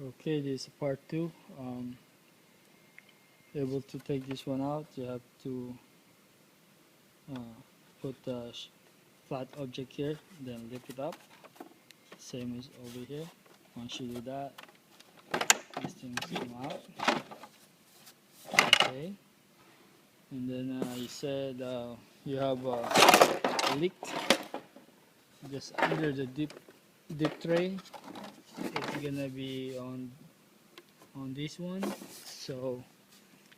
Okay, this is part 2. Able to take this one out, you have to put the flat object here, then lift it up. Same as over here. Once you do that, these things come out. Okay, and then you said you have a leak just under the dip tray. It's gonna be on this one, so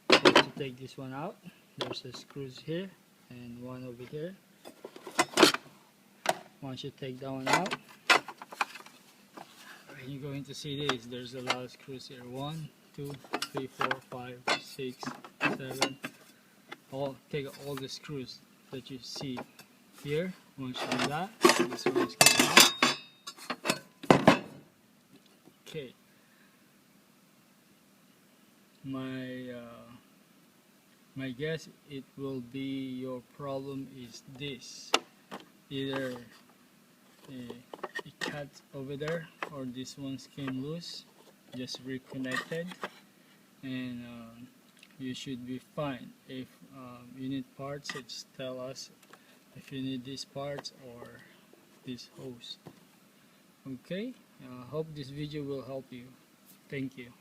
you have to take this one out. There's the screws here and one over here. Once you take that one out, you're going to see this. There's a lot of screws here. 1, 2, 3, 4, 5, 6, 7. Take all the screws that you see here. Once you do that, this one is coming out. Okay. My guess it will be your problem is this. Either it cut over there or this one's came loose, just reconnected, and you should be fine. If you need parts, just tell us if you need these parts or this hose. Okay, hope this video will help you. Thank you.